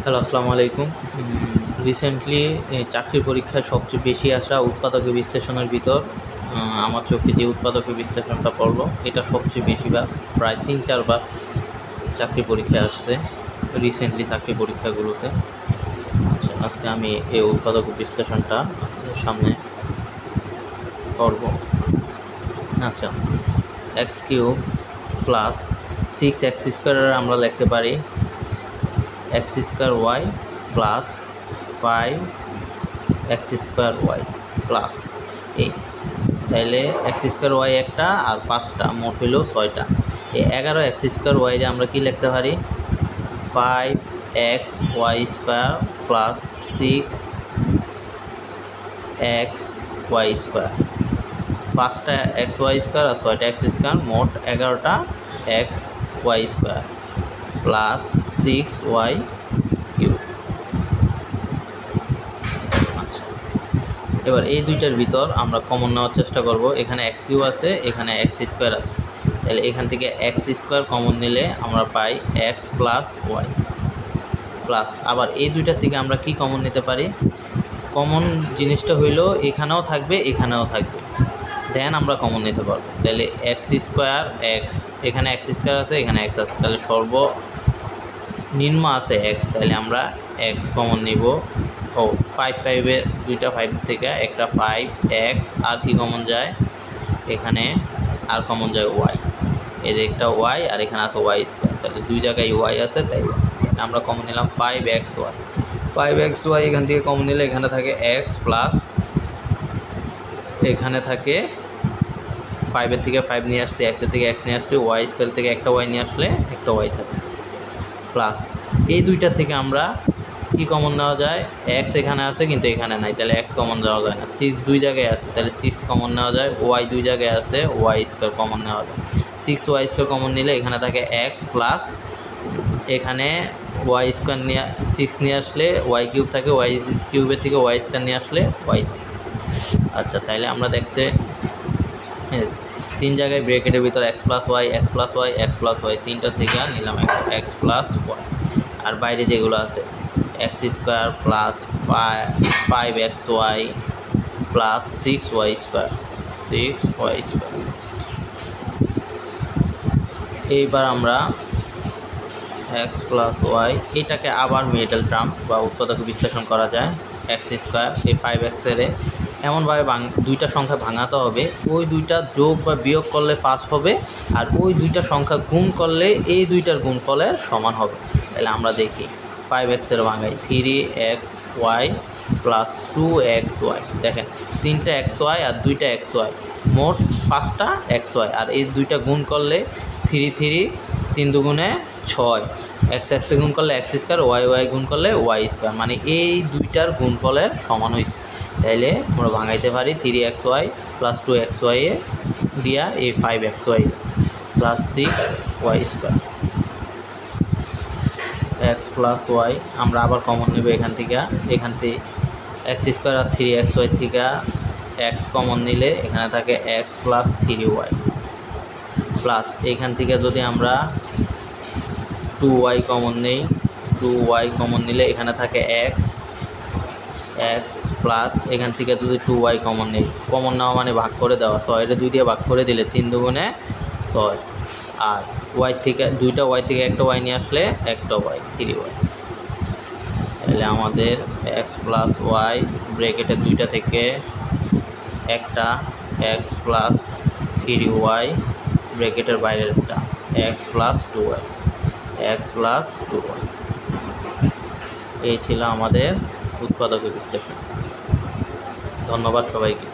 Hello, আসসালামু আলাইকুম। Recently চাকরি পরীক্ষায় সবচেয়ে বেশি আসা উৎপাদক বিশ্লেষণের ভিতর আমার চোখে যে উৎপাদক বিশ্লেষণটা পড়লো এটা সবচেয়ে বেশিবার প্রায় ৩-৪ বার চাকরি পরীক্ষায় আসছে রিসেন্টলি চাকরি পরীক্ষাগুলোতে। আচ্ছা, আজকে আমি এই উৎপাদক বিশ্লেষণটা আপনাদের সামনে করব। আচ্ছা, এক্স কিউব প্লাস 6x² আমরা লিখতে পারি x² y plus 5x² y plus এই, তাইলে x² y একটা আর 5টা, মোট হইল 6টা। এই 11x² y আমরা কি লিখতে পারি 5xy² প্লাস 6xy², 5টা xy² আর 6টা x², মোট 11টা xy² প্লাস 6y কিউব। আচ্ছা, এবার এই দুইটার ভিতর আমরা কমন নেওয়ার চেষ্টা করব। এখানে x কিউব আছে, এখানে x² আছে, তাহলে এখান থেকে x² কমন নিলে আমরা পাই x প্লাস ওয়াই প্লাস, আবার এই দুইটার থেকে আমরা কি কমন নিতে পারি, কমন জিনিসটা হইল এখানেও থাকবে এখানেও থাকবে, দেন আমরা কমন নিতে পারবো। তাহলে x² x, এখানে x² আছে এখানে x আছে, তাহলে সর্বনিম্ন আছে x, তাহলে আমরা x কমন নিব। ও 5 দুইটা 5 থেকে একটা 5x, আর কি কমন যায় এখানে, আর কমন যায় y, এই যে একটা y আর এখানে আছে y², তাহলে দুই জায়গায় y আছে, তাই আমরা কমন নিলাম 5xy। 5xy এখান থেকে কমন নিলে এখানে থাকে x প্লাস, এখানে থাকে 5-এর থেকে 5 নিয়ে আসছে, x-এর থেকে x নিয়ে আসছে, y² থেকে একটা y নিয়ে আসলে একটা y থাকে প্লাস, এই দুইটার থেকে আমরা কি কমন নেওয়া যায়, x এখানে আছে কিন্তু এখানে নাই, তাহলে x কমন নেওয়া যায় না। 6 দুই জায়গায় আছে, তাহলে 6 কমন নেওয়া যায়, y দুই জায়গায় আছে, y² কমন নেওয়া যায়। 6y² কমন নিলে এখানে থাকে x প্লাস, এখানে y² নিয়ে 6 নিয়ে আসলে y কিউব থাকে, y কিউবের থেকে y² নিয়ে আসলে y থাকে। আচ্ছা, তাইলে আমরা দেখতে তিন জায়গায় ব্র্যাকেটের ভিতর x plus y x plus y x plus y, তিনটা থেকে নিলাম x প্লাস ওয়াই, আর বাইরে যেগুলো আছে x² plus 5xy plus 6y²। এইবার আমরা x প্লাস ওয়াই এটাকে আবার মিডল টার্ম বা উৎপাদক বিশ্লেষণ করা যায়। x² এই 5x-এর এমনভাবে দুইটা সংখ্যা ভাঙাতে হবে, ওই দুইটা যোগ বা বিয়োগ করলে 5 হবে, আর ওই দুইটা সংখ্যা গুণ করলে এই দুইটার গুণফলের সমান হবে। তাহলে আমরা দেখি 5x-এর ভাঙাই 3xy প্লাস 2xy, দেখেন 3টা xy আর 2টা xy, মোট 5টা xy, আর এই দুইটা গুণ করলে 3 দুগুণে 6, x গুণ করলে x² y গুণ করলে y², মানে এই দুইটার গুণফলের সমান হয়েছে। তাইলে আমরা ভাঙাইতে পারি 3xy প্লাস 2xy এ দিয়া এই 5xy plus 6y²। x plus Y আমরা আবার কমন নেব এখান থেকে x² আর 3xy থেকে x কমন নিলে এখানে থাকে x প্লাস 3y প্লাস, এখান থেকে যদি আমরা 2y কমন নেই, 2y কমন নিলে এখানে থাকে x প্লাস, এখান থেকে যদি 2y কমন নেই, কমন নেওয়া মানে ভাগ করে দেওয়া, 6-এর 2 দিয়ে ভাগ করে দিলে 3 দুগুণে 6, আর y থেকে দুইটা y থেকে একটা y নিয়ে আসলে একটা y 3y। তাহলে আমাদের x প্লাস ওয়াই ব্র্যাকেটের দুইটা থেকে একটা x প্লাস 3y ব্র্যাকেটের বাইরের একটা x প্লাস 2y এই ছিল আমাদের উৎপাদক বিশ্লেষণ। ধন্যবাদ সবাইকে।